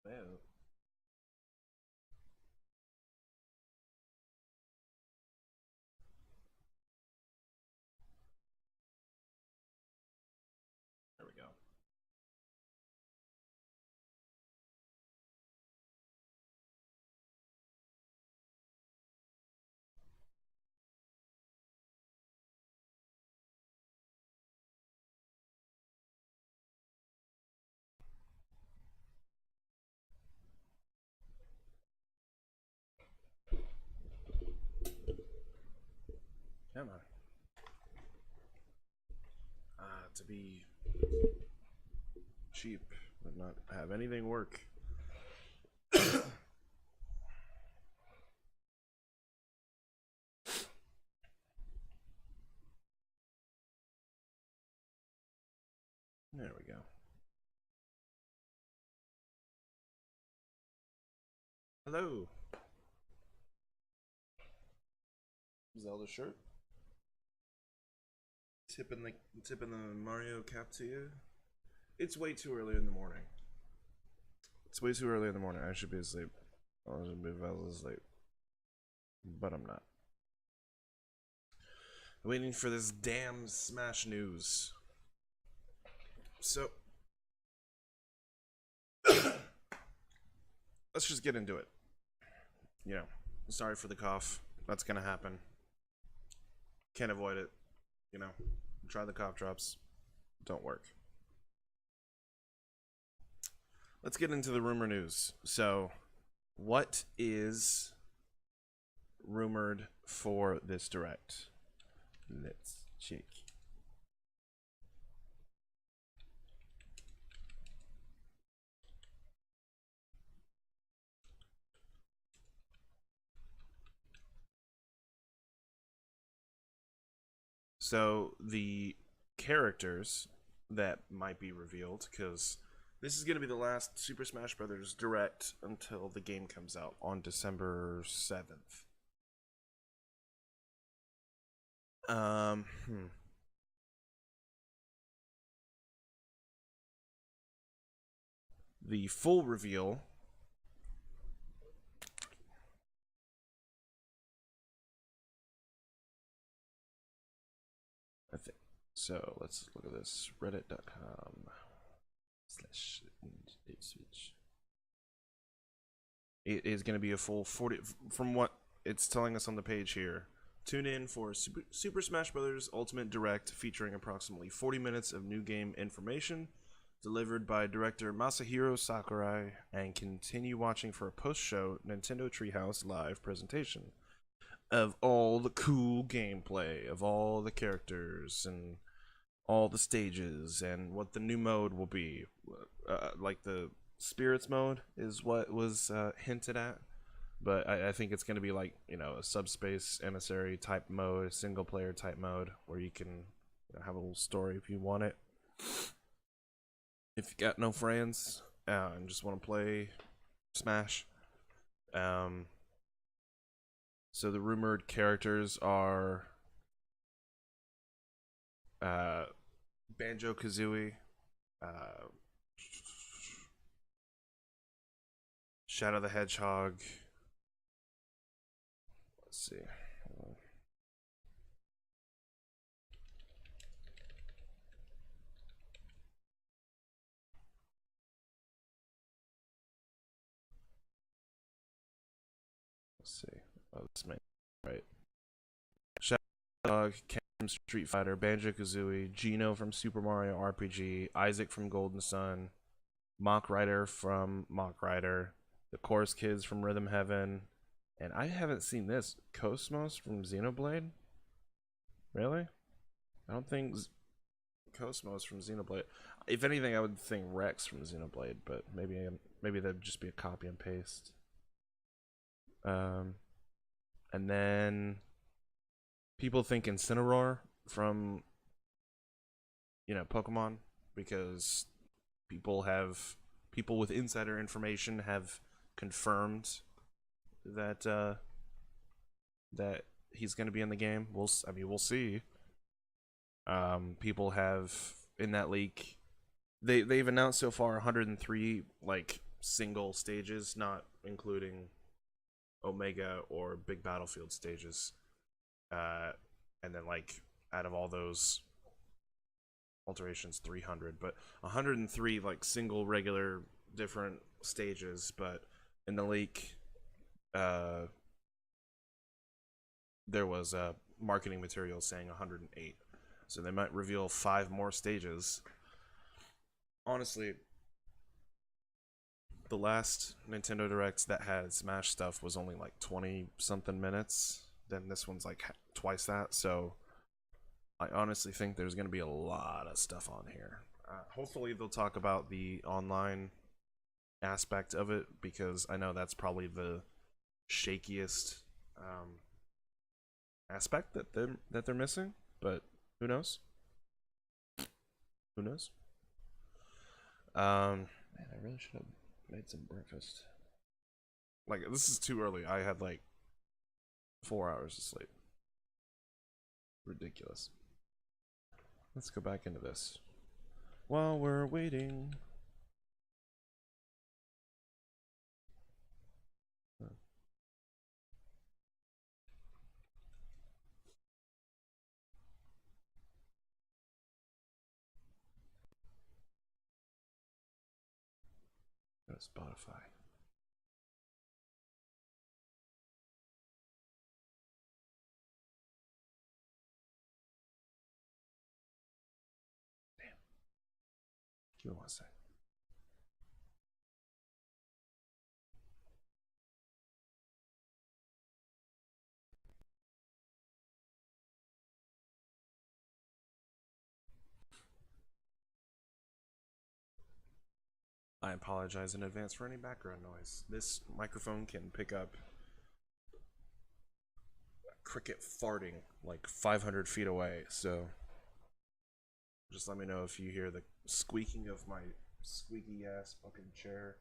Well, there we go. Come on. To be cheap but not have anything work. There we go. Hello. Zelda shirt. Tipping the Mario cap to you. It's way too early in the morning. It's way too early in the morning. I should be asleep. I should be asleep. But I'm not. Waiting for this damn Smash news. So let's just get into it. You know, sorry for the cough. That's gonna happen. Can't avoid it. You know, try the cough drops. Don't work. Let's get into the rumor news. So, what is rumored for this direct? Let's check. So the characters that might be revealed, because this is going to be the last Super Smash Bros. Direct until the game comes out on December 7th. Um, hmm. The full reveal. I think so. Let's look at this. Reddit.com/switch. It is going to be a full 40. From what it's telling us on the page here, tune in for Super Smash Bros. Ultimate Direct featuring approximately 40 minutes of new game information delivered by director Masahiro Sakurai, and continue watching for a post-show Nintendo Treehouse live presentation of all the cool gameplay, of all the characters and all the stages, and what the new mode will be. Like the spirits mode is what was hinted at, but I think it's going to be like, you know, a subspace emissary type mode, single player type mode, where you can, you know, have a little story if you want it. If you got no friends and just want to play Smash. So the rumored characters are Banjo Kazooie, Shadow the Hedgehog. Let's see. Let's see. Oh, this might right. Shadow the Hedgehog, Ken from Street Fighter, Banjo Kazooie, Gino from Super Mario RPG, Isaac from Golden Sun, Mach Rider from Mach Rider, the Chorus Kids from Rhythm Heaven, and I haven't seen this, Cosmos from Xenoblade. Really? I don't think Cosmos from Xenoblade. If anything, I would think Rex from Xenoblade, but maybe that'd just be a copy and paste. And then people think Incineroar from, you know, Pokemon, because people with insider information have confirmed that that he's going to be in the game. We'll see. People have in that leak. They've announced so far 103 like single stages, not including Omega or big battlefield stages. And then like out of all those alterations, 300, but 103 like single regular different stages. But in the leak, there was marketing material saying 108, so they might reveal 5 more stages. Honestly, the last Nintendo Direct that had Smash stuff was only like 20 something minutes. Then this one's like twice that, so I honestly think there's going to be a lot of stuff on here. Hopefully they'll talk about the online aspect of it, because I know that's probably the shakiest aspect that they're missing, but who knows? Who knows? Man, I really should have made some breakfast. Like, this is too early. I had like 4 hours of sleep. Ridiculous. Let's go back into this while we're waiting. Go to Spotify. Damn. Give me one sec. I apologize in advance for any background noise. This microphone can pick up a cricket farting like 500 feet away, so just let me know if you hear the squeaking of my squeaky ass fucking chair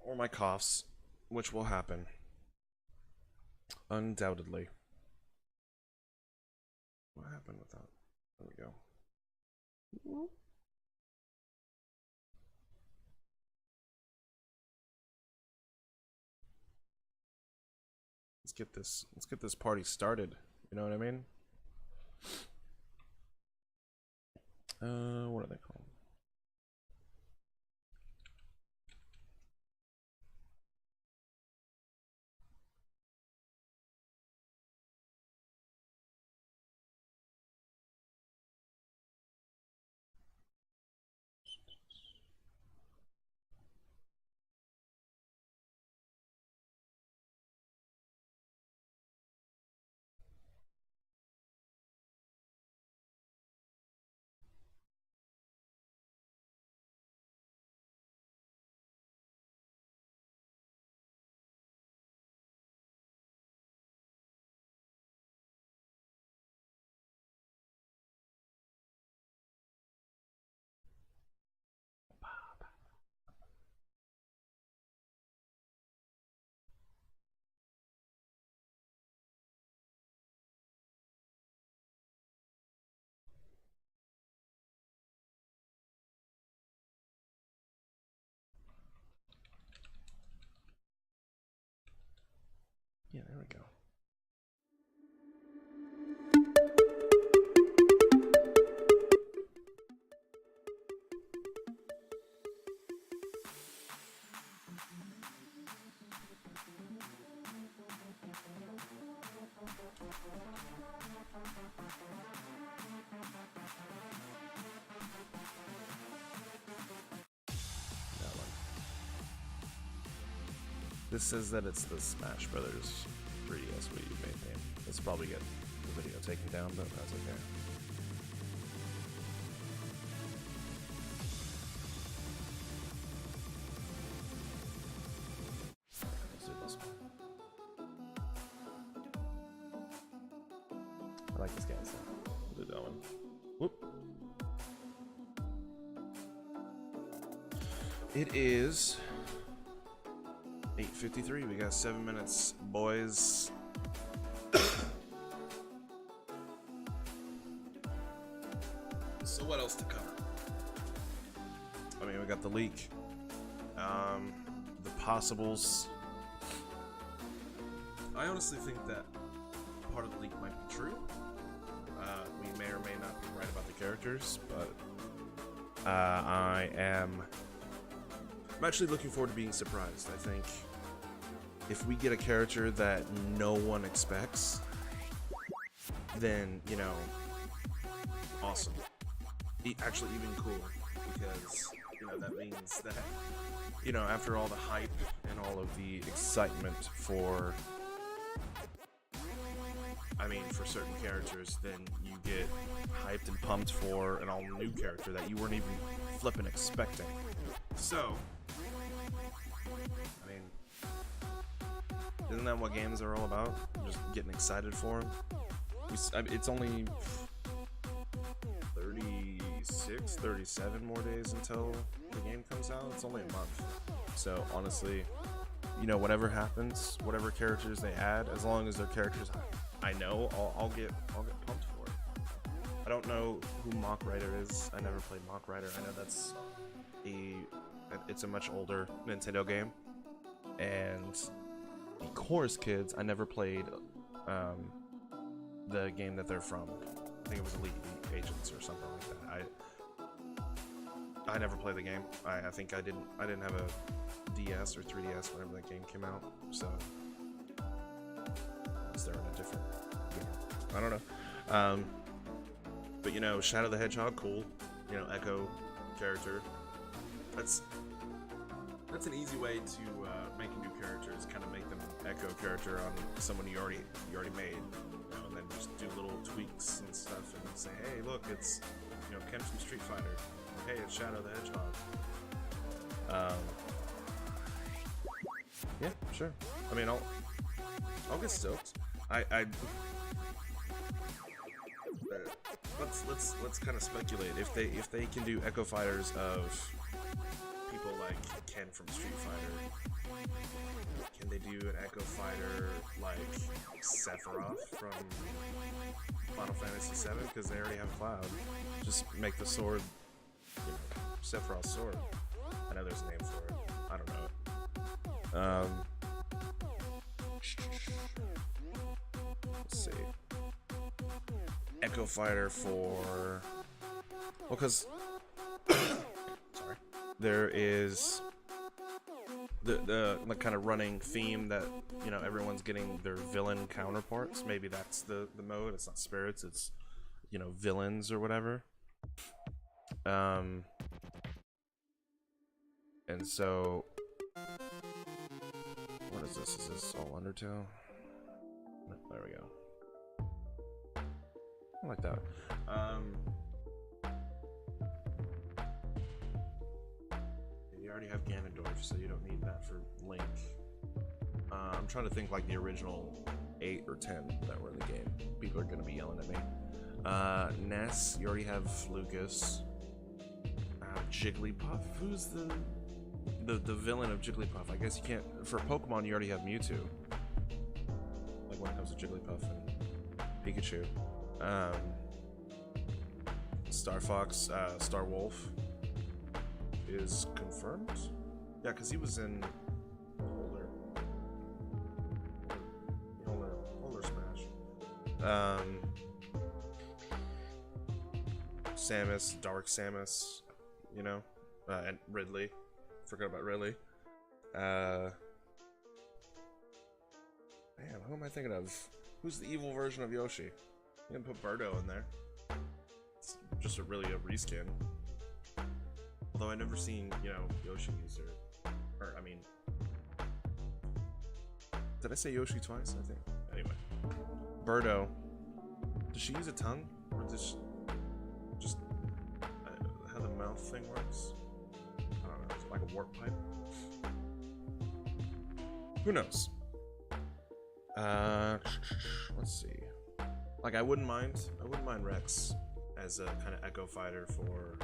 or my coughs, which will happen undoubtedly. What happened with that? There we go. Let's get this party started. You know what I mean? What are they called? Yeah, there we go. This says that it's the Smash Brothers 3DS Wii U main name. This will probably get the video taken down, but that's okay. Let's do this one. I like this guy, so we'll do that one. Whoop. It is 8:53. We got 7 minutes, boys. So what else to cover? we got the leak. The possibles. I honestly think that part of the leak might be true. We may or may not be right about the characters, but I'm actually looking forward to being surprised. I think if we get a character that no one expects, then, you know, awesome. Actually, even cooler, because, you know, that means that, you know, after all the hype and all of the excitement for, I mean, for certain characters, then you get hyped and pumped for an all-new character that you weren't even flipping expecting. So, I mean, isn't that what games are all about? Just getting excited for them? It's only 36, 37 more days until the game comes out. It's only a month. So, honestly, you know, whatever happens, whatever characters they add, as long as they're characters I know, I'll get pumped for it. I don't know who Mock Rider is. I never played Mock Rider. I know that's it's a much older Nintendo game. And of course, kids, I never played the game that they're from. I think it was Elite Agents or something like that. I never played the game. I think I didn't have a DS or 3DS whenever that game came out. So is there in a different game? I don't know. But you know, Shadow the Hedgehog, cool. You know, Echo character. That's an easy way to make a new character, is kind of make them Echo character on someone you already made, you know, and then just do little tweaks and stuff, and say, hey, look, it's, you know, Ken from Street Fighter. Hey, it's Shadow the Hedgehog. Yeah, sure. I mean, I'll get stoked. Let's kind of speculate if they can do Echo Fighters of people like Ken from Street Fighter. Can they do an Echo Fighter like Sephiroth from Final Fantasy VII? Because they already have Cloud. Just make the sword, you know, Sephiroth's sword. I know there's a name for it. I don't know it. Let's see. Echo Fighter for... Well, because... Sorry. There is... The kind of running theme that, you know, everyone's getting their villain counterparts. Maybe that's the mode. It's not spirits, it's, you know, villains or whatever. And so... What is this? Is this all Undertale? There we go. I like that. You already have Ganondorf, so you don't need that for Link. I'm trying to think like the original 8 or 10 that were in the game. People are gonna be yelling at me. Ness, you already have Lucas. Jigglypuff, who's the villain of Jigglypuff? I guess you can't. For Pokemon, you already have Mewtwo. Like when it comes to Jigglypuff and Pikachu. Star Fox, Star Wolf is confirmed. Yeah, because he was in Older Smash. Samus, Dark Samus, you know, and Ridley. Forgot about Ridley. Man, who am I thinking of? Who's the evil version of Yoshi? You can put Birdo in there. It's just really a reskin. Although I've never seen, you know, Yoshi use or I mean, did I say Yoshi twice? I think. Anyway, Birdo. Does she use a tongue, or just how the mouth thing works? I don't know. Is it like a warp pipe? Who knows? Let's see. Like, I wouldn't mind Rex as a kind of Echo Fighter for,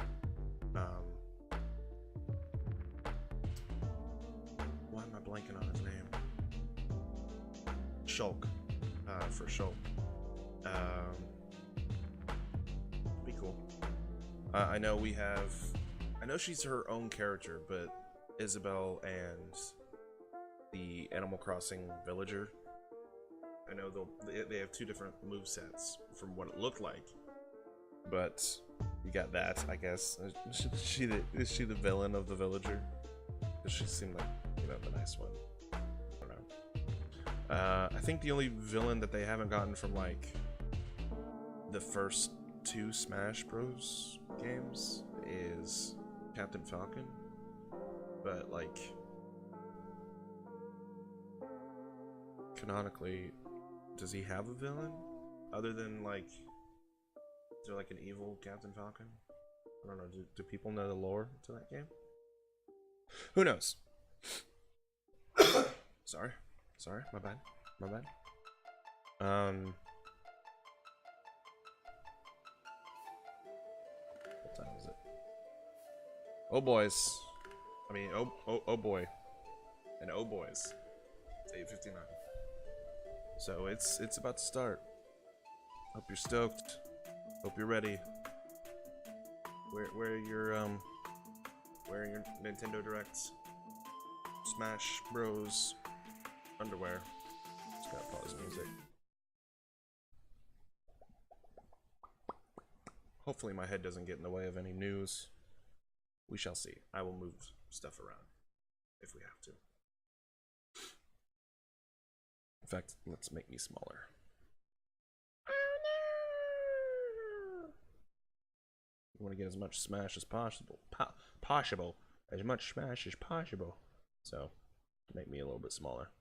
why am I blanking on his name? Shulk, for Shulk. Be cool. I know we have I know she's her own character, but Isabel and the Animal Crossing villager, I know they have two different move sets from what it looked like, but you got that, I guess. Is she the villain of the villager? Because she seemed like, you know, the nice one. I don't know. I think the only villain that they haven't gotten from like the first 2 Smash Bros games is Captain Falcon, but like canonically, does he have a villain other than like, is there like an evil Captain Falcon? I don't know. Do people know the lore to that game? Who knows? Sorry, my bad. What time is it? Oh boys. I mean, oh boy. And oh boys. It's 8:59. So it's about to start. Hope you're stoked. Hope you're ready. Wearing your Nintendo Directs, Smash Bros underwear. Just gotta pause music. Hopefully my head doesn't get in the way of any news. We shall see. I will move stuff around if we have to. In fact, let's make me smaller. You want to get as much Smash as possible. As much Smash as possible. So, make me a little bit smaller.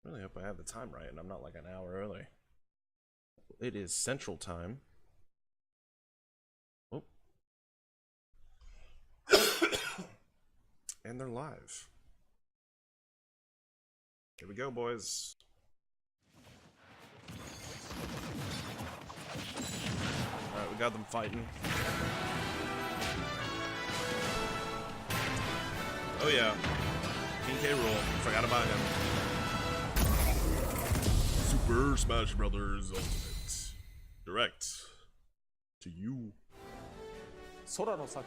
Really hope I have the time right and I'm not like an hour early. It is Central Time. Oh. And they're live. Here we go, boys. Alright, we got them fighting. Oh yeah. King K. Rool. Forgot about him. Super Smash Brothers Ultimate. Direct to you.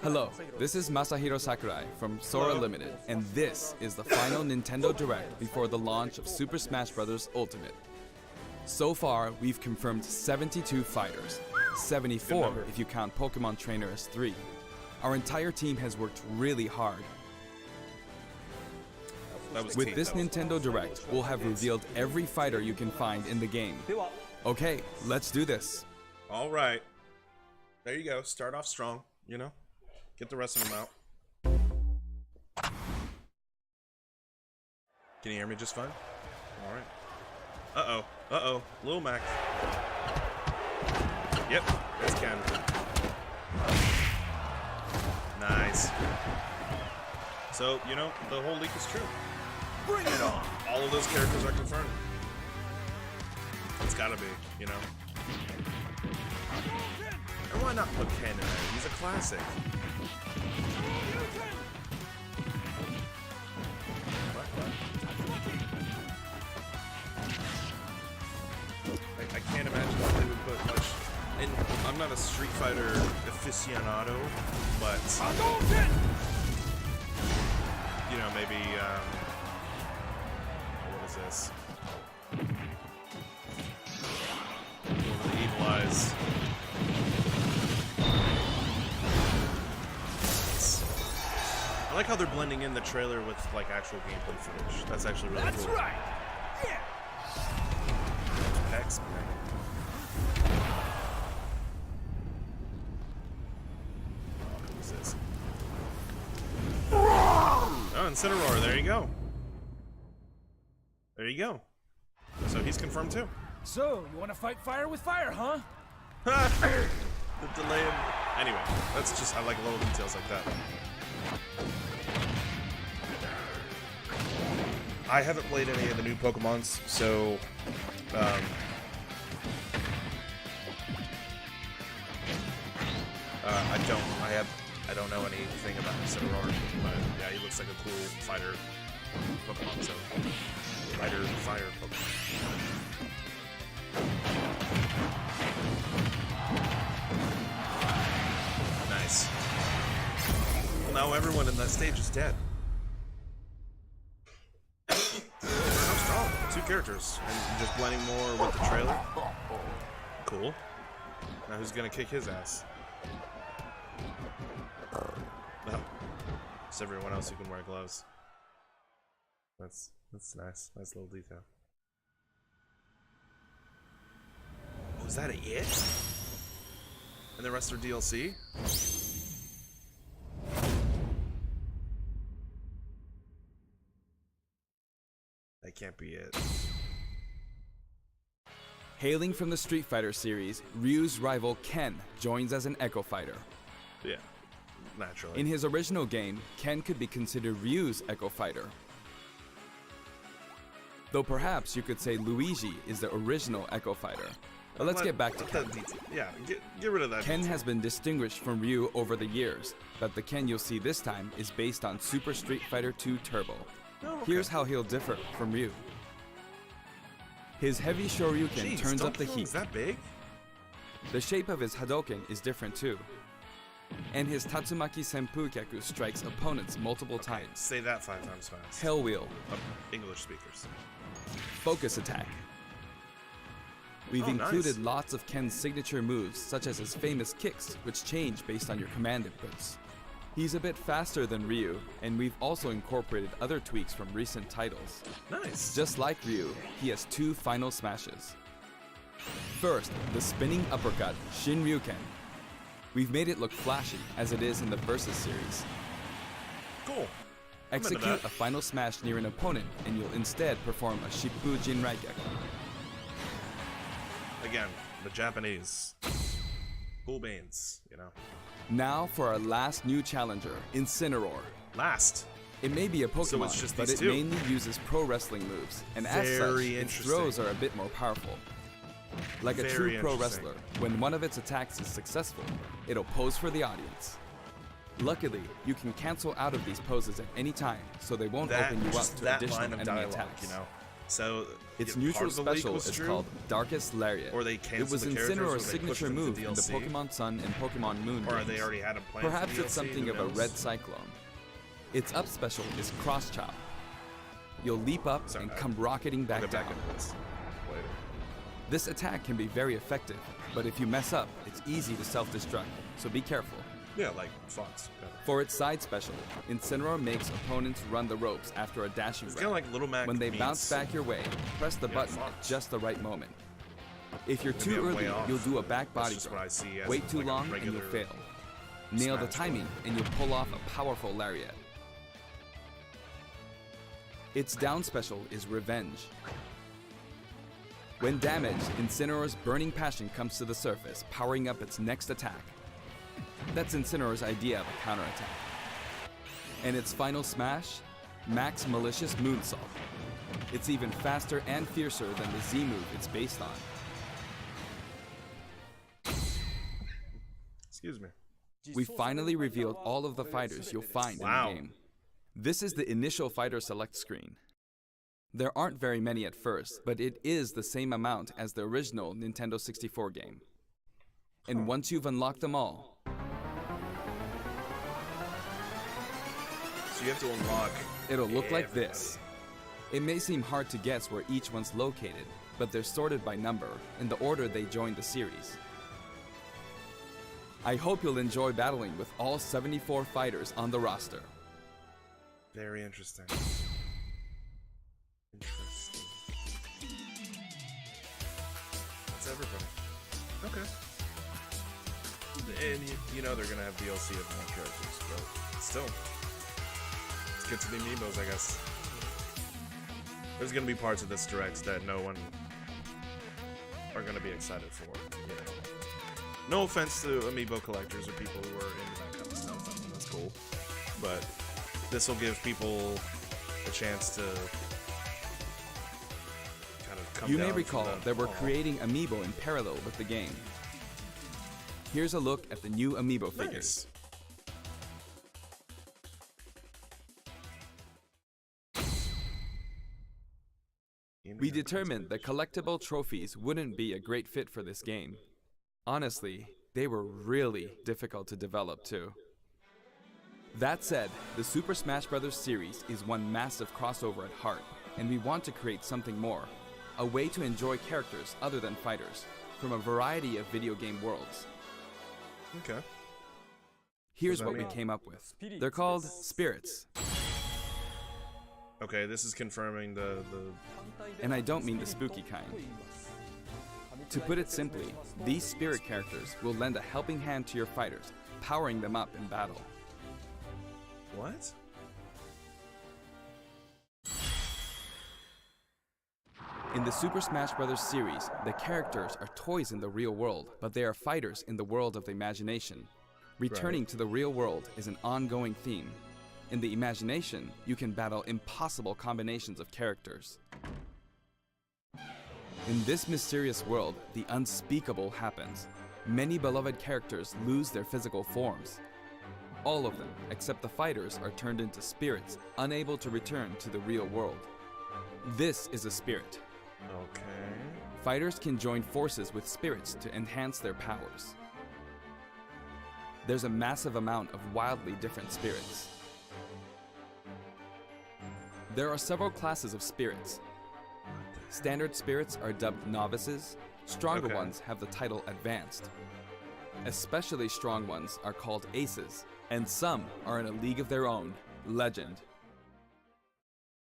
Hello, this is Masahiro Sakurai from Sora Limited, and this is the final Nintendo Direct before the launch of Super Smash Bros. Ultimate. So far, we've confirmed 72 fighters, 74 if you count Pokemon Trainer as 3. Our entire team has worked really hard. With this Nintendo Direct, we'll have revealed every fighter you can find in the game. Okay, let's do this. All right. There you go. Start off strong, you know? Get the rest of them out. Can you hear me just fine? All right. Uh-oh. Uh-oh. Lil Mac. Yep. That's Ken. Nice. So, you know, the whole leak is true. Bring it on! All of those characters are confirmed. It's gotta be, you know? And why not put Ken in there? He's a classic. What? I can't imagine that they would put much. And I'm not a Street Fighter aficionado, but you know, maybe what is this? The Evil Eyes. I like how they're blending in the trailer with like actual gameplay footage. That's actually really cool. That's right. Yeah. Pecs, man. Oh, who's this? Oh, Incineroar. There you go. There you go. So he's confirmed too. So, you want to fight fire with fire, huh? The delay of... Anyway, that's just... I like little details like that. I haven't played any of the new Pokemons, so... I don't know anything about Incineroar, but yeah, he looks like a cool fighter Pokemon, so... Fighter, fire Pokemon. now everyone in that stage is dead. How strong. 2 characters. And just blending more with the trailer. Cool. Now who's gonna kick his ass? No. Just everyone else who can wear gloves. That's nice. Nice little detail. Oh, is that it? And the rest are DLC? That can't be it. Hailing from the Street Fighter series, Ryu's rival Ken joins as an Echo Fighter. Yeah, naturally. In his original game, Ken could be considered Ryu's Echo Fighter. Though perhaps you could say Luigi is the original Echo Fighter. But let's get back to Ken. Yeah, get rid of that. Ken has been distinguished from Ryu over the years, but the Ken you'll see this time is based on Super Street Fighter 2 Turbo. Oh, okay. Here's how he'll differ from Ryu. His heavy Shoryuken turns up the heat. Is that big? The shape of his Hadoken is different too. And his Tatsumaki Senpukyaku strikes opponents multiple times. Say that 5 times fast. Hell Wheel. English speakers. Focus Attack. We've Oh, included nice. lots of Ken's signature moves, such as his famous kicks, which change based on your command inputs. He's a bit faster than Ryu, and we've also incorporated other tweaks from recent titles. Nice. Just like Ryu, he has 2 final smashes. First, the spinning uppercut, Shinryuken. We've made it look flashy, as it is in the Versus series. Cool. I'm into Execute that. a final smash near an opponent, and you'll instead perform a Shippu Jinraigyaku. Again, the Japanese. Cool beans, you know. Now for our last new challenger, Incineroar. Last. It may be a Pokemon, So it's just but these it 2. mainly uses pro wrestling moves, and as such, Very its interesting. throws are a bit more powerful. Like a Very true pro interesting. wrestler, when one of its attacks is successful, it'll pose for the audience. Luckily, you can cancel out of these poses at any time, so they won't That, open you up just to that additional line of enemy dialogue, attacks. you know. So Its part neutral of the leak special was is true, called Darkest Lariat. or they It canceled was the characters, or Incineroar's they pushed signature it into move in the DLC. Pokemon Sun and Pokemon Moon Or games. they already had a plan. for Perhaps DLC, it's something who of a knows? red cyclone. Its up special is Cross Chop. You'll leap up Sorry, and come rocketing I'll back get down. back into this later. This attack can be very effective, but if you mess up, it's easy to self-destruct, so be careful. Yeah, like Fox. Yeah. For its side special, Incineroar makes opponents run the ropes after a dashing It's grab. kind of like Little Mac. When they meets- bounce back your way, press the Yeah, button at Fox. just the right moment. If you're Maybe too I'm way early, off. you'll do a back That's body just throw. what I see as Wait too like a long and you'll regular fail. Nail the smash timing and you'll pull off a powerful lariat. Its down special is Revenge. When damaged, Incineroar's Burning Passion comes to the surface, powering up its next attack. That's Incineroar's idea of a counterattack. And its final smash, Max Malicious Moonsault. It's even faster and fiercer than the Z move it's based on. Excuse me. We finally revealed all of the fighters you'll find Wow. in the game. This is the initial fighter select screen. There aren't very many at first, but it is the same amount as the original Nintendo 64 game. And once you've unlocked them all, So you have to unlock. it'll look like everybody. this. It may seem hard to guess where each one's located, but they're sorted by number in the order they joined the series. I hope you'll enjoy battling with all 74 fighters on the roster. Very interesting. Interesting. That's everybody. Okay. And you know they're gonna have DLC of more characters, but still. Let's get to the amiibos, I guess. There's gonna be parts of this direct that no one are gonna be excited for. You know. No offense to amiibo collectors or people who are into that kind of stuff. I mean, that's cool. But this will give people a chance to kind of come You down may from recall the- that we're Aw. creating Amiibo in parallel with the game. Here's a look at the new Amiibo figures. Nice. We determined that collectible trophies wouldn't be a great fit for this game. Honestly, they were really difficult to develop too. That said, the Super Smash Bros. Series is one massive crossover at heart, and we want to create something more, a way to enjoy characters other than fighters, from a variety of video game worlds. Okay. Here's that what we mean? came up with. They're called spirits. Okay, this is confirming the And I don't mean the spooky kind. To put it simply, these spirit characters will lend a helping hand to your fighters, powering them up in battle. what? In the Super Smash Bros. Series, the characters are toys in the real world, but they are fighters in the world of the imagination. Returning to the real world is an ongoing theme. In the imagination, you can battle impossible combinations of characters. In this mysterious world, the unspeakable happens. Many beloved characters lose their physical forms. All of them, except the fighters, are turned into spirits, unable to return to the real world. This is a spirit. Okay. Fighters can join forces with spirits to enhance their powers. There's a massive amount of wildly different spirits. There are several classes of spirits. Standard spirits are dubbed novices. Stronger Okay. ones have the title advanced. Especially strong ones are called aces, and some are in a league of their own, legend.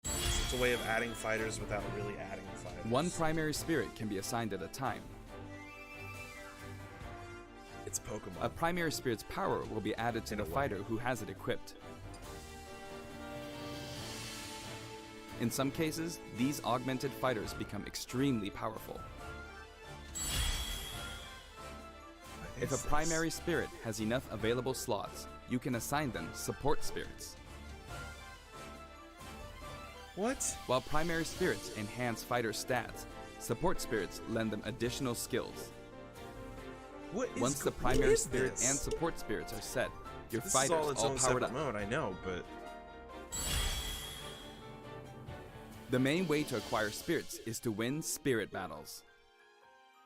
It's a way of adding fighters without really adding fighters. One primary spirit can be assigned at a time. It's Pokemon. A primary spirit's power will be added to In the a way. fighter who has it equipped. In some cases, these augmented fighters become extremely powerful. If a primary spirit has enough available slots, you can assign them support spirits. What? While primary spirits enhance fighter stats, support spirits lend them additional skills. What is Once the what primary is spirit this? and support spirits are set, your This fighters is all its all own powered separate up. mode, I know, but The main way to acquire spirits is to win spirit battles.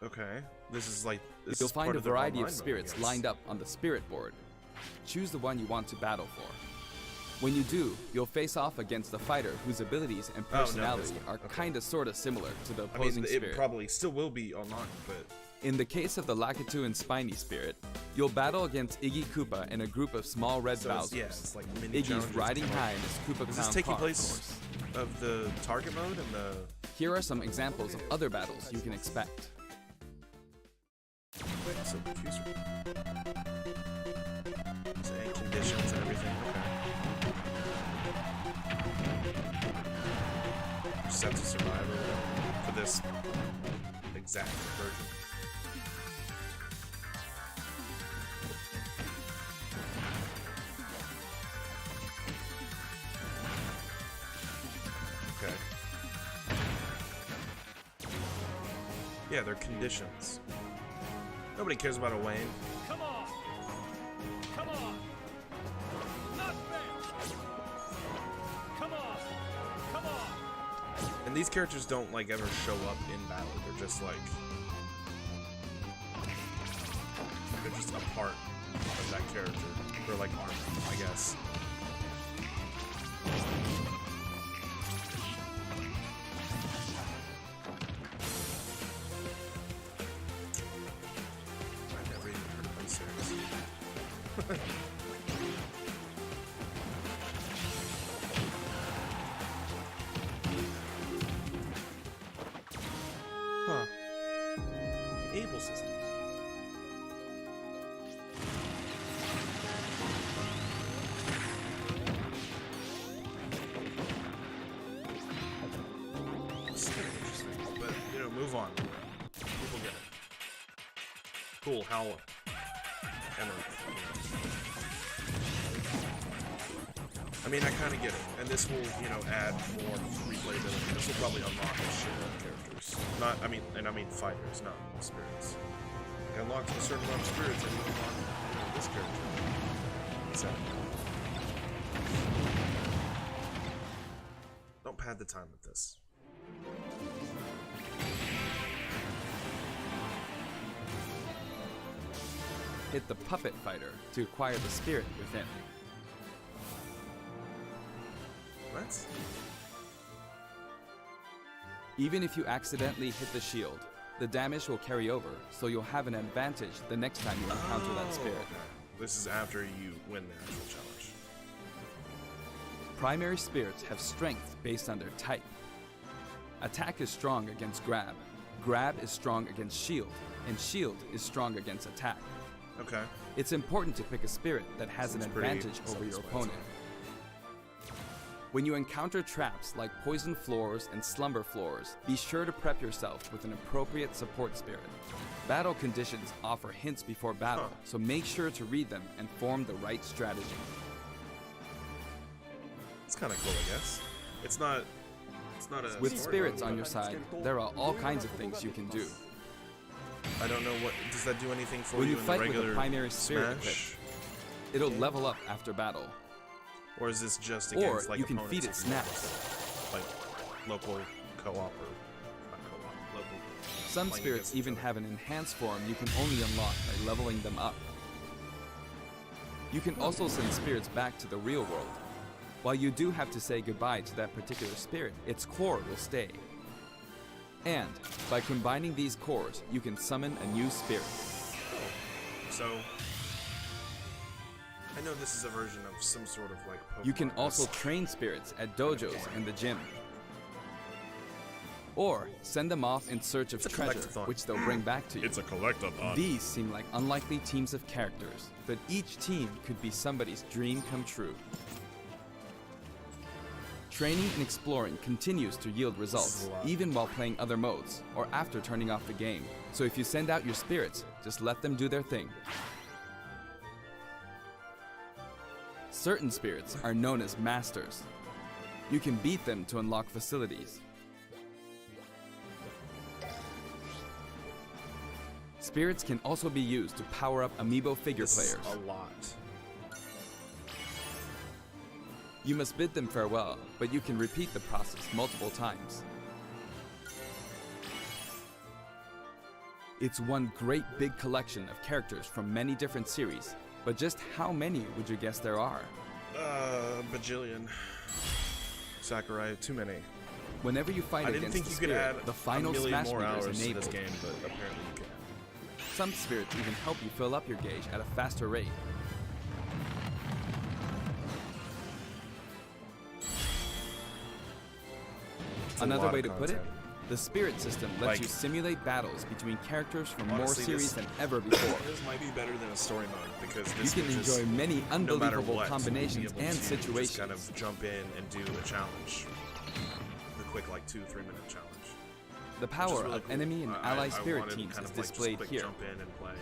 okay. This is like this You'll is part find a of their variety of online mode, I spirits guess. lined up on the spirit board. Choose the one you want to battle for. When you do, you'll face off against a fighter whose abilities and Oh, no, personality this one. are Okay. kinda sorta similar to the I mean, opposing it spirit. probably still will be online, but In the case of the Lakitu and Spiny spirit, you'll battle against Iggy Koopa and a group of small red so it's, Bowsers. yeah, it's like mini Iggy's challenges riding kinda high like- in his Koopa Is this Clown taking car, place of course. of the target mode and the Here are some examples of other battles you can expect. so confused. Saying conditions and everything. Okay. Set to survive or whatever for this exact version. Okay. Yeah, they're conditions. Nobody cares about a Wayne. Come on! Come on! Not fair! Come on! Come on! And these characters don't like ever show up in battle. They're just like they're just a part of that character. They're like armor, I guess. I've never even heard of those series. Huh. Able systems. Still interesting, but you know, move on. People get it. Cool, Howl. I mean, I kind of get it, and this will, you know, add more replayability. This will probably unlock a shit ton of characters. Not, I mean fighters, not spirits. Like, unlock a certain amount of spirits, and you unlock, you know, this character. So, don't pad the time with this. Hit the Puppet Fighter to acquire the spirit within. sense. Even if you accidentally hit the shield, the damage will carry over, so you'll have an advantage the next time you encounter that spirit. Okay. This is after you win the actual challenge. Primary spirits have strength based on their type. Attack is strong against grab. Grab is strong against shield, and shield is strong against attack. Okay. It's important to pick a spirit that has an Seems pretty advantage over your self-explanatory. opponent. When you encounter traps like poison floors and slumber floors, be sure to prep yourself with an appropriate support spirit. Battle conditions offer hints before battle, so make sure to read them and form the right strategy. It's kind of cool, I guess. It's not a With story spirits mode, on but your side, there are all kinds of things you can do. I don't know what does that do anything for When you you in fight the with a regular primary spirit Smash? It'll level up after battle. Or is this just Or against like you can opponents feed it that you know, snaps. like local co-op or not co-op, local. Some playing spirits against each even other. have an enhanced form you can only unlock by leveling them up. You can also send spirits back to the real world. While you do have to say goodbye to that particular spirit, its core will stay. And by combining these cores, you can summon a new spirit. So I know this is a version of some sort of like Pokemon. You can also train spirits at dojos and the gym. Or send them off in search of It's a treasure, collectathon. which they'll bring back to you. It's a collectathon. These seem like unlikely teams of characters, but each team could be somebody's dream come true. Training and exploring continues to yield results, a lot. even while playing other modes, or after turning off the game. So if you send out your spirits, just let them do their thing. Certain spirits are known as masters. You can beat them to unlock facilities. Spirits can also be used to power up amiibo figure This is players. a lot. You must bid them farewell, but you can repeat the process multiple times. It's one great big collection of characters from many different series, but just how many would you guess there are? Bajillion. Sakurai, too many. Whenever you fight I didn't against think the you could spirit, add the final a million smash more meter hours is to enabled. this game, but apparently you can. Some spirits even help you fill up your gauge at a faster rate. It's a Another lot way of to put it, content. the spirit system lets Like- you simulate battles between characters from more Honestly, series this- than ever before. This might be better than a story mode because You this can would just, enjoy many no matter unbelievable what, combinations be able and to situations. Just kind of jump in and do a challenge. The quick like 2-3 minute challenge. The Which is power really of cool. enemy and ally I spirit wanted teams kind is of like just displayed quick here. Jump in and play.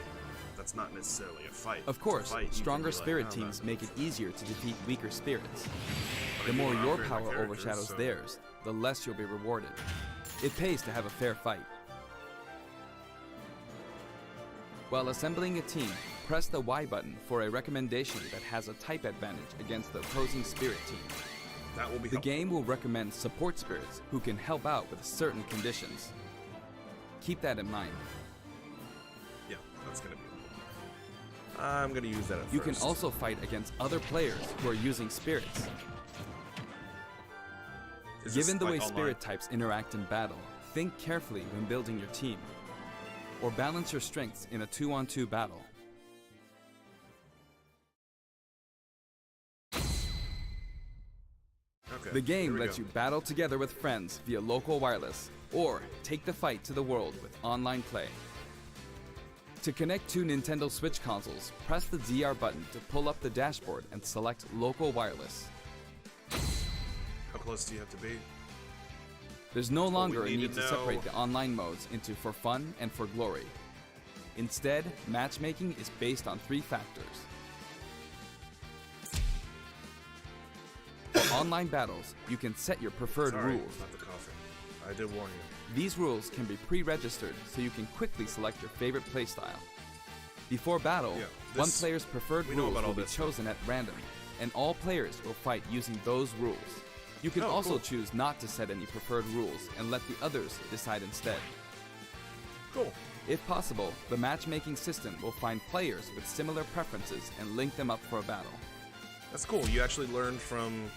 That's not necessarily a fight. Of It's a course, fight, you can stronger be like, spirit "Oh, teams that- make it easier to defeat weaker spirits. but The I do more wanna your upgrade my power characters, overshadows so- theirs, the less you'll be rewarded. It pays to have a fair fight. While assembling a team, press the Y button for a recommendation that has a type advantage against the opposing spirit team. That will be The helpful. game will recommend support spirits who can help out with certain conditions. Keep that in mind. Yeah, that's gonna be important. I'm gonna use that at You first. can also fight against other players who are using spirits. Is this, Given the like, way online? spirit types interact in battle, think carefully when building your team. Or balance your strengths in a 2-on-2 battle. Okay, The game here we lets go. you battle together with friends via local wireless, or take the fight to the world with online play. To connect two Nintendo Switch consoles, press the ZR button to pull up the dashboard and select local wireless. How close do you have to be? There's no what we longer a need need to to separate know. the online modes into for fun and for glory. Instead, matchmaking is based on 3 factors. For online battles, you can set your preferred Sorry, rules. not the coffee. I did warn you. These rules can be pre-registered so you can quickly select your favorite playstyle. Before battle, Yeah, one this- player's preferred we know rules about all will be this. chosen at random, and all players will fight using those rules. You can Oh, also cool. choose not to set any preferred rules and let the others decide instead. Cool. If possible, the matchmaking system will find players with similar preferences and link them up for a battle. That's cool. You actually learned from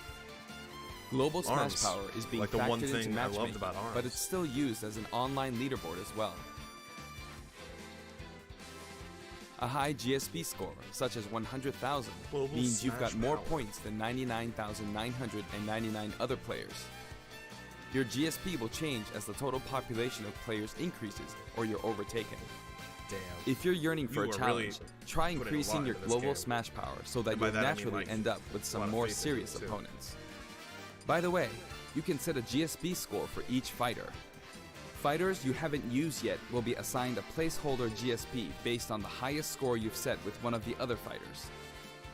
Global Smash Arms. Power is being Like the one factored into thing I loved matchmaking, about Arms. but it's still used as an online leaderboard as well. A high GSP score, such as 100,000, Global means you've got Smash more Power. points than 99,999 other players. Your GSP will change as the total population of players increases or you're overtaken. Damn. If you're yearning for You a are really challenge, try putting a increasing lot your into this global game. Smash Power so that And by you'll that, I mean, naturally like, end up with a some lot of more faith in serious it, too. opponents. By the way, you can set a GSP score for each fighter. Fighters you haven't used yet will be assigned a placeholder GSP based on the highest score you've set with one of the other fighters.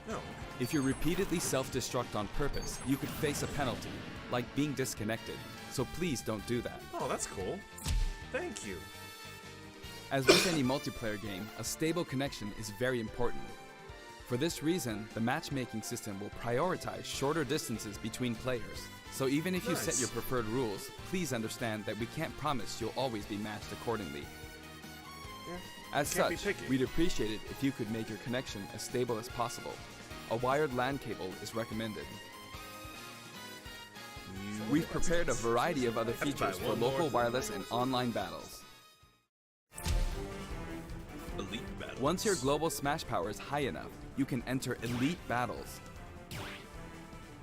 No. If you repeatedly self-destruct on purpose, you could face a penalty, like being disconnected, so please don't do that. Oh, that's cool. Thank you. As with any multiplayer game, a stable connection is very important. For this reason, the matchmaking system will prioritize shorter distances between players. So even if you set Nice. your preferred rules, please understand that we can't promise you'll always be matched accordingly. Yeah. As Can't be such, picky. we'd appreciate it if you could make your connection as stable as possible. A wired LAN cable is recommended. We've prepared a variety of other Have to buy features for one more. local wireless and online battles. Elite battle. Once your global Smash Power is high enough, you can enter Elite Battles.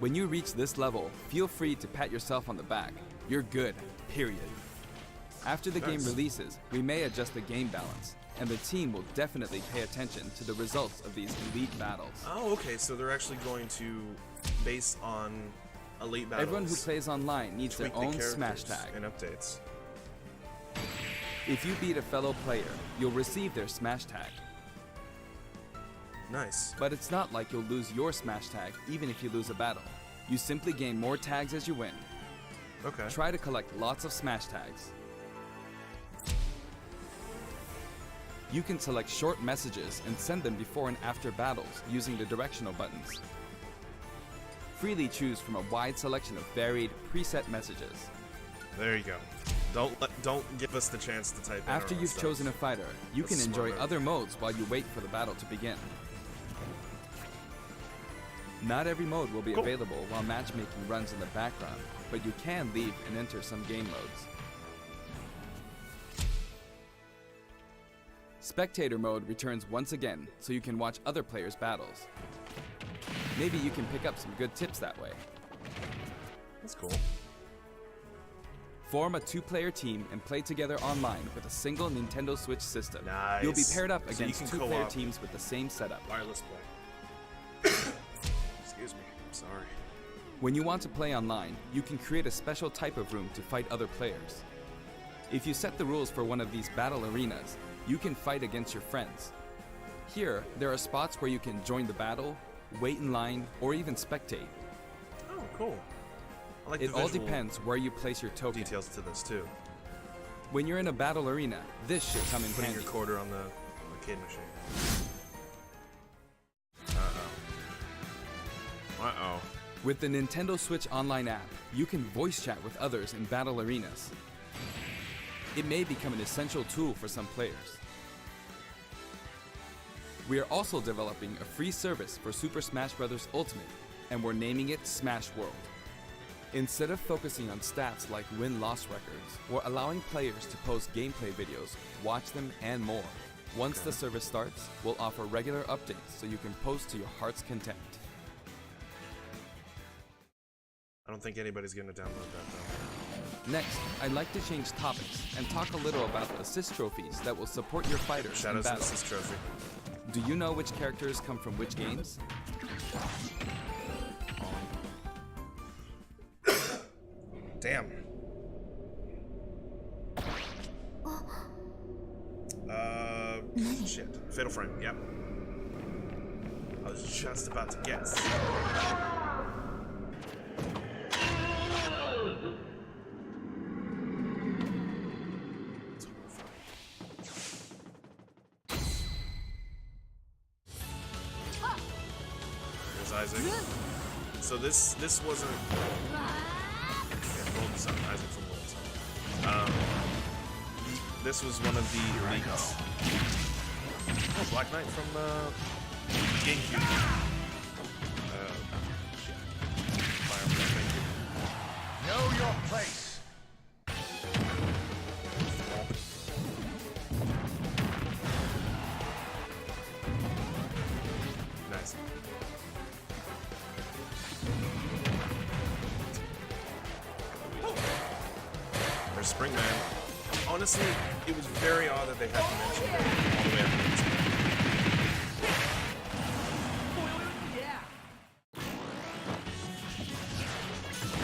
When you reach this level, feel free to pat yourself on the back. You're good, period. After the game Nice. releases, we may adjust the game balance, and the team will definitely pay attention to the results of these Elite Battles. Oh, okay. So they're actually going to base on elite battles. Everyone who plays online needs their tweak the own Smash characters tag. and updates. If you beat a fellow player, you'll receive their Smash tag. Nice. But it's not like you'll lose your Smash tag even if you lose a battle. You simply gain more tags as you win. Okay. Try to collect lots of Smash tags. You can select short messages and send them before and after battles using the directional buttons. Freely choose from a wide selection of varied, preset messages. There you go. Don't give us the chance to type in After our own you've stuff. chosen a fighter, you That's can a enjoy smart move. other modes while you wait for the battle to begin. Not every mode will be Cool. available while matchmaking runs in the background, but you can leave and enter some game modes. Spectator mode returns once again, so you can watch other players' battles. Maybe you can pick up some good tips that way. That's cool. Form a two-player team and play together online with a single Nintendo Switch system. Nice. You'll be paired up So you against can two-player co-op. teams with the same setup. Wireless play. Excuse me. I'm sorry. When you want to play online, you can create a special type of room to fight other players. If you set the rules for one of these battle arenas, you can fight against your friends. Here, there are spots where you can join the battle, wait in line, or even spectate. Oh, cool. I like It the all visual depends where you place your token. details to this too. When you're in a battle arena, this should come in Putting handy. your quarter on the arcade machine. Uh-oh. With the Nintendo Switch Online app, you can voice chat with others in battle arenas. It may become an essential tool for some players. We are also developing a free service for Super Smash Bros. Ultimate, and we're naming it Smash World. Instead of focusing on stats like win-loss records, we're allowing players to post gameplay videos, watch them, and more. Once the service starts, we'll offer regular updates so you can post to your heart's content. I don't think anybody's gonna download that though. Next, I'd like to change topics and talk a little about assist trophies that will support your fighters in Shadows and battle. Assist Trophy. Do you know which characters come from which games? Damn. Shit. Fatal Frame, yep. I was just about to guess. It's horrifying. There's Isaac. So this wasn't. Yeah, Golden Sun, Isaac from Golden Sun. This was one of the elites. Oh, Black Knight from GameCube. Shit. Fire Emblem, thank you. Springman. Honestly, it was very odd that they had to mention it all the way up to this point.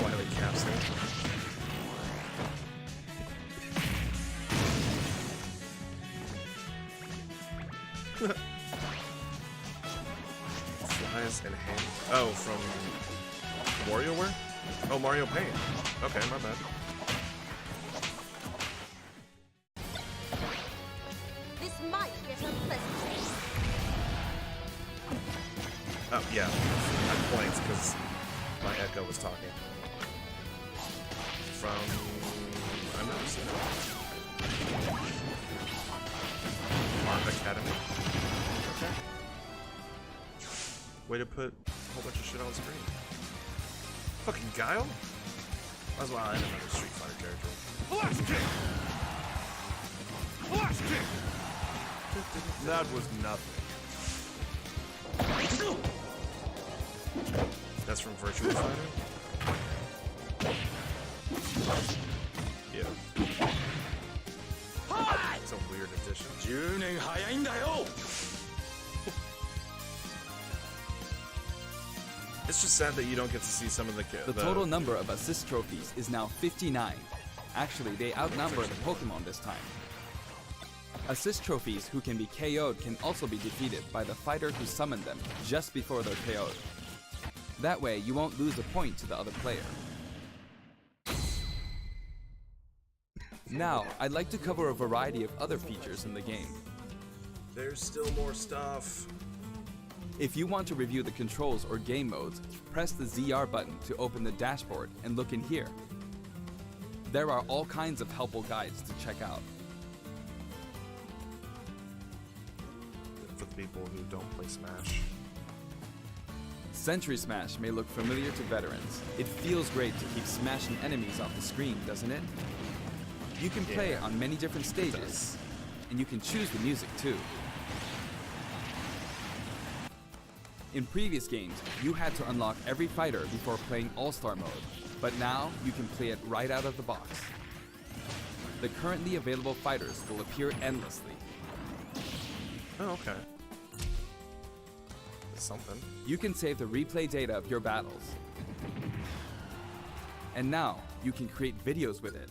Wily capsule. Flies and hand. Oh, from WarioWare? Oh, Mario Paint. Okay, my bad. This might get unpleasant. Oh, yeah. I blanked because my echo was talking. From... I've never seen it. Art Academy. Okay. Way to put a whole bunch of shit on screen. Fucking Guile? That's why I am another Street Fighter character. Flash kick! Flash kick! That was nothing. That's from Virtua Fighter? Yeah. It's a weird addition. 10年早いんだよ It's just sad that you don't get to see some of the The total number of assist trophies is now 59. Actually, they outnumber the Pokemon this time. Assist trophies who can be KO'd can also be defeated by the fighter who summoned them just before they're KO'd. That way, you won't lose a point to the other player. Now, I'd like to cover a variety of other features in the game. There's still more stuff. If you want to review the controls or game modes, press the ZR button to open the dashboard and look in here. There are all kinds of helpful guides to check out. For the people who don't play Smash. Century Smash may look familiar to veterans. It feels great to keep smashing enemies off the screen, doesn't it? You can play it on many different stages, and you can choose the music too. In previous games, you had to unlock every fighter before playing All-Star mode, but now you can play it right out of the box. The currently available fighters will appear endlessly. Oh, okay. That's something. You can save the replay data of your battles. And now, you can create videos with it.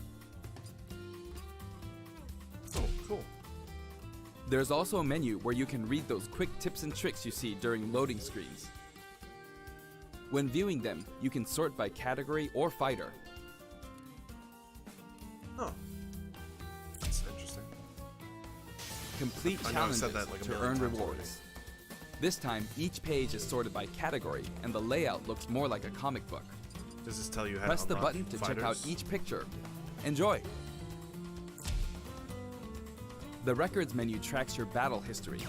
Oh, cool. There's also a menu where you can read those quick tips and tricks you see during loading screens. When viewing them, you can sort by category or fighter. Oh. That's interesting. Complete I know I've said challenges that like a to million earn times rewards. This time, each page is sorted by category and the layout looks more like a comic book. Does this tell you how Press to the unlock button to check out fighters? each picture. Enjoy! The records menu tracks your battle history.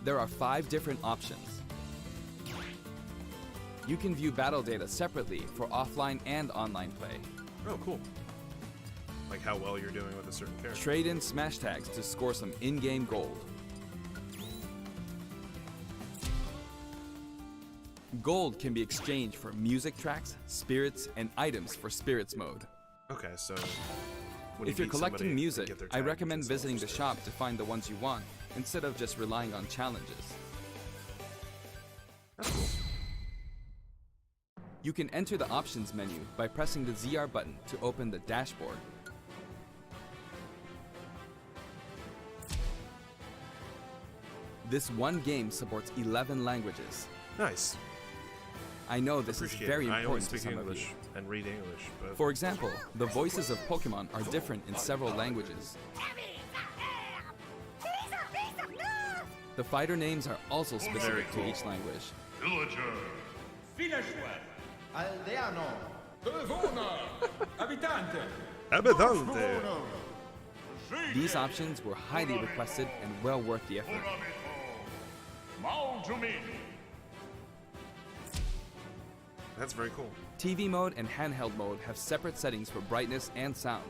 There are 5 different options. You can view battle data separately for offline and online play. Oh, cool. Like how well you're doing with a certain character. Trade in smash tags to score some in-game gold. Gold can be exchanged for music tracks, spirits, and items for spirits mode. Okay, so when If you you're beat somebody collecting and music, get their I tag, you recommend can sell visiting the stuff. shop to find the ones you want, instead of just relying on challenges. That's cool. You can enter the options menu by pressing the ZR button to open the dashboard. This one game supports 11 languages. Nice. I know this is Appreciate very it. I only important to speak some English of you. and read English, but For example, the voices of Pokemon are different in several languages. The fighter names are also specific to each language. Villager. Finish well. Aldeano. Telefona. Abitante. Abitante. These options were highly requested and well worth the effort. Maljumin. That's very cool. TV mode and handheld mode have separate settings for brightness and sound.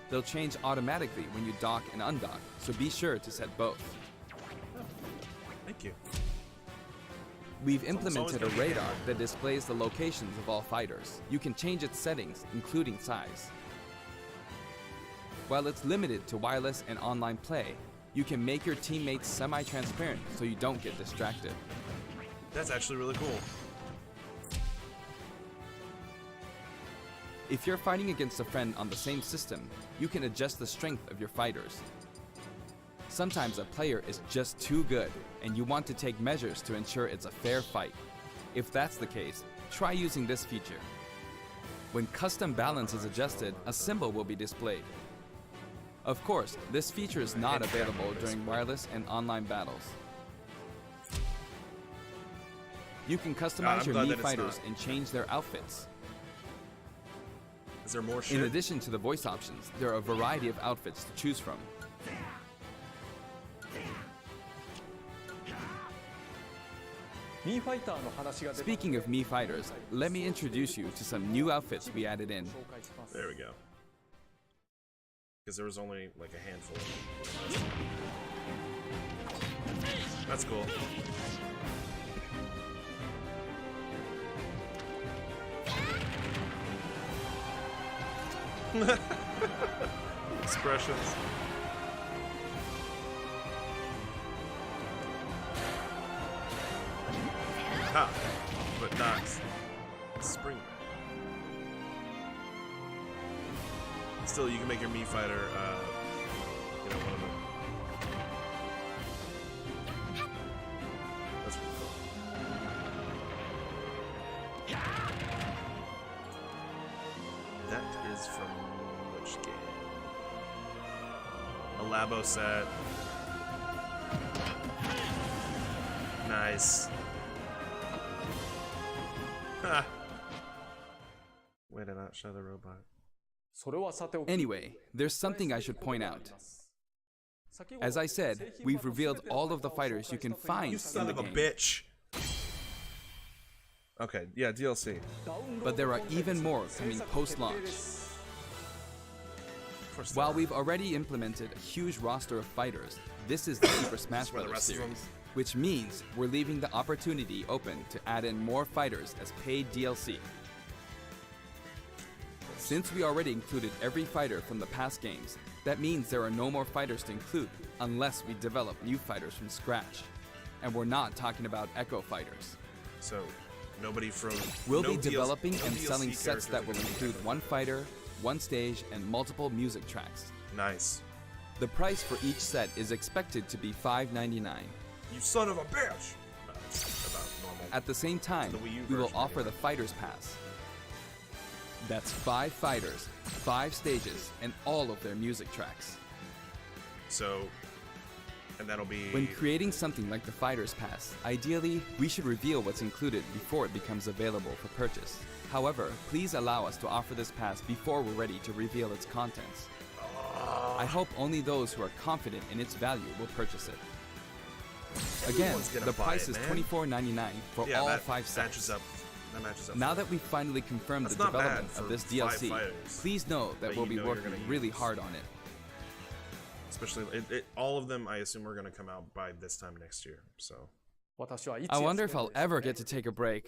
They'll change automatically when you dock and undock, so be sure to set both. Thank you. We've implemented a radar that displays the locations of all fighters. You can change its settings, including size. While it's limited to wireless and online play, you can make your teammates semi-transparent so you don't get distracted. That's actually really cool. If you're fighting against a friend on the same system, you can adjust the strength of your fighters. Sometimes a player is just too good, and you want to take measures to ensure it's a fair fight. If that's the case, try using this feature. When custom balance is adjusted, a symbol will be displayed. Of course, this feature is not available during wireless and online battles. You can customize your Mii fighters and change their outfits. Is there more shit? In addition to the voice options, there are a variety of outfits to choose from. Speaking of Mii fighters, let me introduce you to some new outfits we added in. There we go. Because there was only like a handful. That's cool. Expressions. Ha! But knocks. Spring. Still, you can make your Mii fighter, you know, one of them. That's pretty cool. That is from which game? A Labo set. Nice. Ha! Way to not show the robot. Anyway, there's something I should point out. As I said, we've revealed all of the fighters you can find You son in the of a game. bitch! Okay, yeah, DLC. But there are even more coming post-launch. Of course While there we've already implemented a huge roster of fighters, this is the Super Smash Where the Bros. rest of them- series, which means we're leaving the opportunity open to add in more fighters as paid DLC. Since we already included every fighter from the past games, that means there are no more fighters to include unless we develop new fighters from scratch. And we're not talking about Echo fighters. So, nobody from... We'll no be developing no and DLC selling sets characters that are will gonna be include Echo one fighters. fighter, one stage, and multiple music tracks. Nice. The price for each set is expected to be $5.99. You son of a bitch! No, it's about normal. At the same time, The Wii U we will version, offer anyway. the Fighters Pass. That's 5 fighters, 5 stages, and all of their music tracks. So... And that'll be... When creating something like the Fighters Pass, ideally, we should reveal what's included before it becomes available for purchase. However, please allow us to offer this pass before we're ready to reveal its contents. I hope only those who are confident in its value will purchase it. Again, Everyone's gonna the buy price it, is man. $24.99 for yeah, all that 5 sets. matches up. That matches up. Now that we've finally confirmed That's the not bad development for of this 5 DLC, fighters please know that that we'll you be know you're working gonna really use. hard on it. Especially, all of them, I assume, are going to come out by this time next year. So, I wonder if I'll ever get to take a break.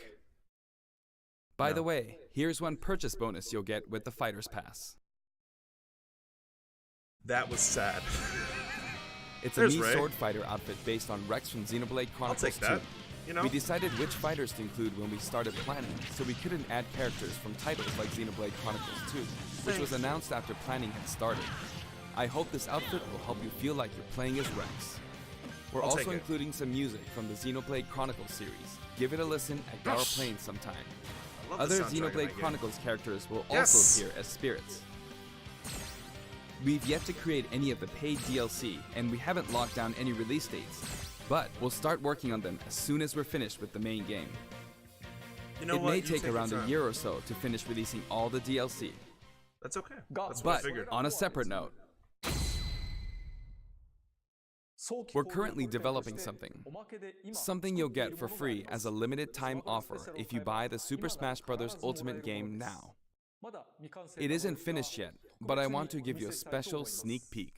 By No. the way, here's one purchase bonus you'll get with the Fighters Pass. that was sad. It's a There's Mii Ray. sword fighter outfit based on Rex from Xenoblade I'll Chronicles take that. 2. You know? We decided which fighters to include when we started planning, so we couldn't add characters from titles like Xenoblade Chronicles 2, which was announced after planning had started. I hope this outfit will help you feel like you're playing as Rex. We're I'll take also it. including some music from the Xenoblade Chronicles series. Give it a listen at Power Plane sometime. I love the Other soundtrack in that Xenoblade game. Chronicles characters will Yes! also appear as spirits. We've yet to create any of the paid DLC, and we haven't locked down any release dates. But we'll start working on them as soon as we're finished with the main game. You know It what? may You take your around a time. year or so to finish releasing all the DLC. That's okay. That's what I But figured. on a separate note, we're currently developing something you'll get for free as a limited time offer if you buy the Super Smash Bros. Ultimate game now. It isn't finished yet, but I want to give you a special sneak peek.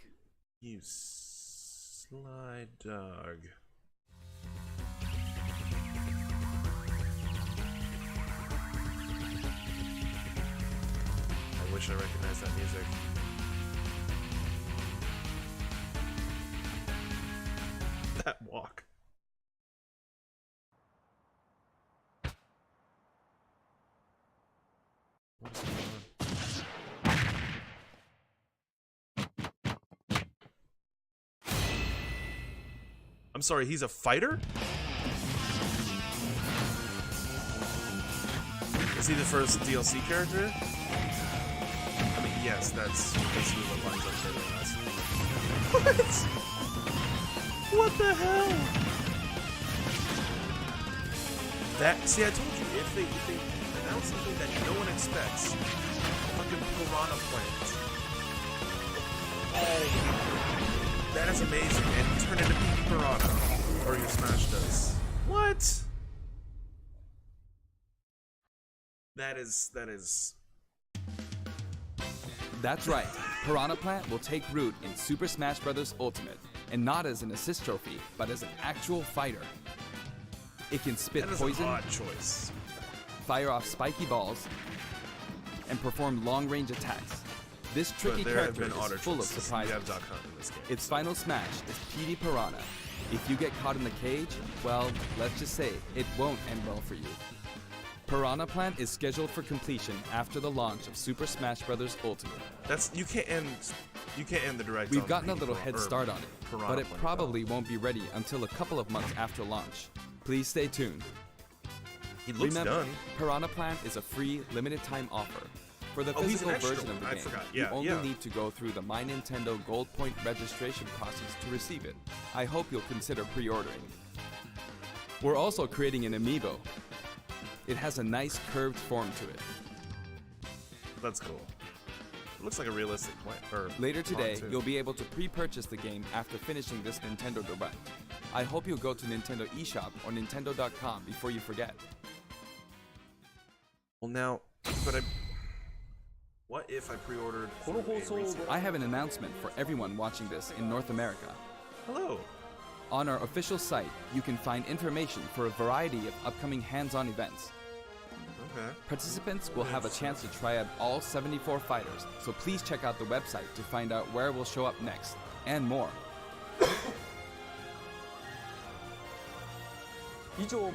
You sly dog. I wish I recognized that music. I'm sorry, he's a fighter? Is he the first DLC character? I mean, yes, that's basically what lines up there. What? What the hell? See, I told you, if they announce something that no one expects, fucking Piranha Plant. Oh, that is amazing. And turn into Piranha, or your Smash does. What? That is. That's right. Piranha Plant will take root in Super Smash Bros. Ultimate, and not as an assist trophy, but as an actual fighter. It can spit That is poison, an odd choice. fire off spiky balls, and perform long-range attacks. This tricky But there have character been odder is full of choices. surprises. You have Duck Hunt in this game. Its final smash is PD Piranha. If you get caught in the cage, well, let's just say it won't end well for you. Piranha Plant is scheduled for completion after the launch of Super Smash Bros. Ultimate. You can't end the direct. We've on gotten a PD little Piranha- head or start on it, Piranha but it Plant, probably won't be ready until a couple of months after launch. Please stay tuned. He looks Remember, done. Piranha Plant is a free, limited-time offer. For the Oh, he's an physical extra version of the one. I game, forgot. you Yeah, only yeah. need to go through the My Nintendo Gold Point registration process to receive it. I hope you'll consider pre-ordering. We're also creating an amiibo. It has a nice curved form to it. That's cool. It looks like a realistic plant. Or Later today, too. you'll be able to pre-purchase the game after finishing this Nintendo Direct. I hope you'll go to Nintendo eShop or Nintendo.com before you forget. Well, now, what if I pre-ordered through a retail? I have an announcement for everyone watching this in North America. Hello. On our official site, you can find information for a variety of upcoming hands-on events. Okay. Participants will have a chance to try out all 74 fighters, so please check out the website to find out where we'll show up next, and more.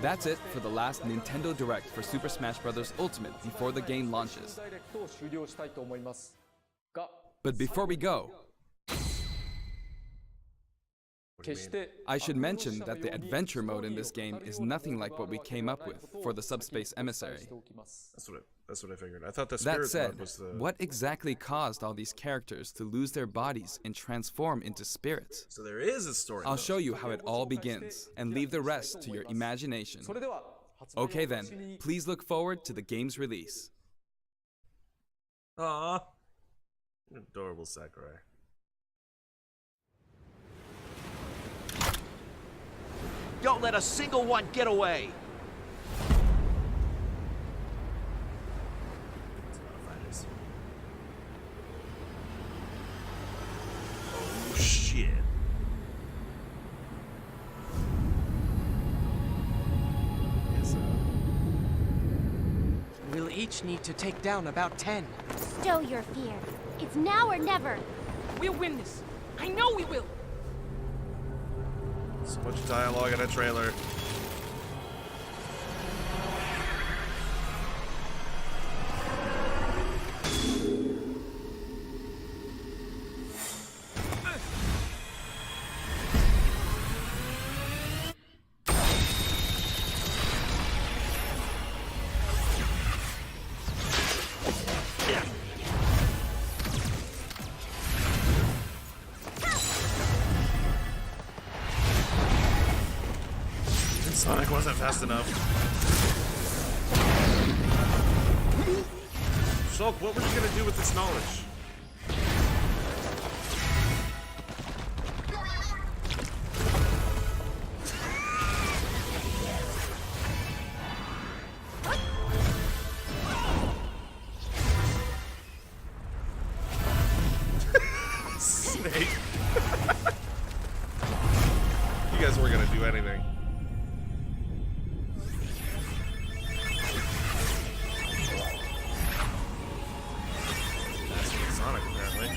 That's it for the last Nintendo Direct for Super Smash Bros. Ultimate before the game launches. But before we go, What do you mean? I should mention that the adventure mode in this game is nothing like what we came up with for the Subspace Emissary. That's what I figured. I thought the That spirit said, mode was the. what exactly caused all these characters to lose their bodies and transform into spirits? So there is a story. I'll though. show you how it all begins, and leave the rest to your imagination. Okay then, please look forward to the game's release. Aw. Adorable Sakurai. Don't let a single one get away! Oh shit. We'll each need to take down about 10. Stow your fear. It's now or never. We'll win this. I know we will. So much dialogue in a trailer. Sonic wasn't fast enough. Shulk, what were you gonna do with this knowledge? Snake. You guys weren't gonna do anything. Sonic, apparently.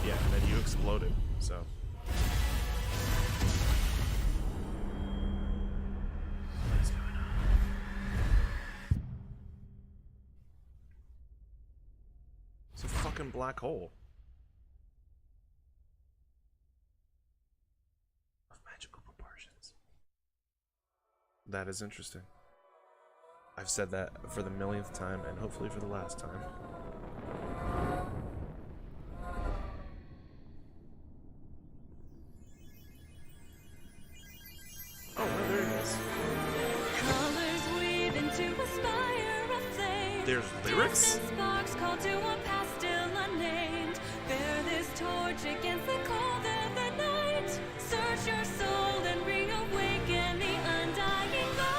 Yeah, and then you exploded, so. What's going on? It's a fucking black hole. That is interesting. I've said that for the millionth time, and hopefully for the last time. Oh, no, there it is. Colors weave into a spire of flame. There's lyrics? Distant sparks call to a past still unnamed. Bear this torch against the cold of the night. Search your soul and reawaken the undying light.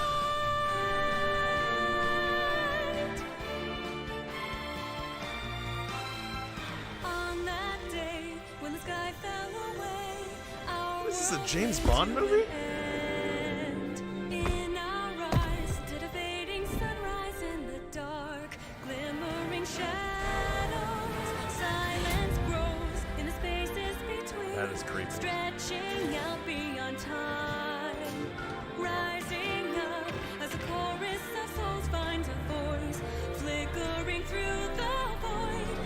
On that day when the sky fell away, our This is a world James came Bond to movie? an end. In our eyes stood a fading sunrise in the dark, glimmering shadows. Silence grows in the spaces between. That is creepy. Stretching out beyond time, rising up as a chorus of souls finds a voice, flickering through the void.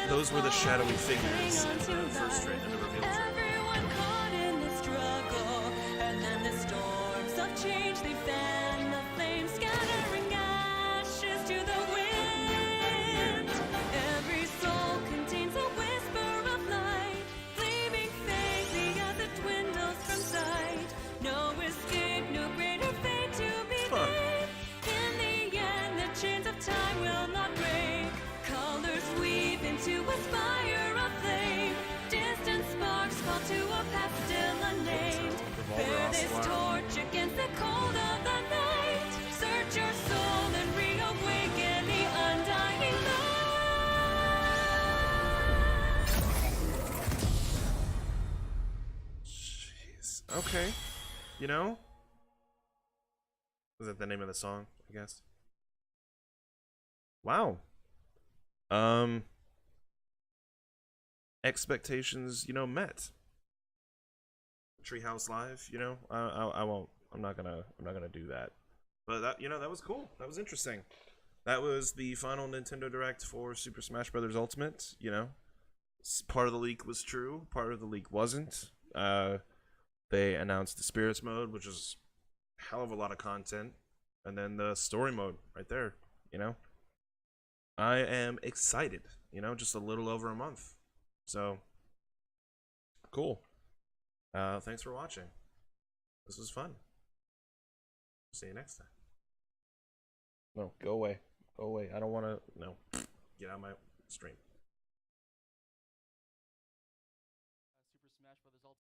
Those were the shadowy figures in the first trailer, in the reveal trailer. Everyone caught in the struggle, and then the storms of change they fan the flames, scattering ashes to the wind. Every soul contains a whisper of light, gleaming faintly as it dwindles from sight. No escape, no greater fate to be made. In the end, the chains of time will not break. Colors weave into a spire of flame. Distant sparks fall to a path still unnamed. Bear this torch against the cold of the night. Search your soul and reawaken the undying light. Jeez. Okay. You know? Was that the name of the song, I guess? Wow. Expectations, met. Treehouse Live, I won't. I'm not gonna do that. But that, that was cool. That was interesting. That was the final Nintendo Direct for Super Smash Bros. Ultimate. Part of the leak was true. Part of the leak wasn't. They announced the Spirits mode, which is a hell of a lot of content, and then the story mode right there. I am excited. Just a little over a month. So, cool. Thanks for watching. This was fun. See you next time. No, go away. Go away. I don't want to. No. Get out of my stream.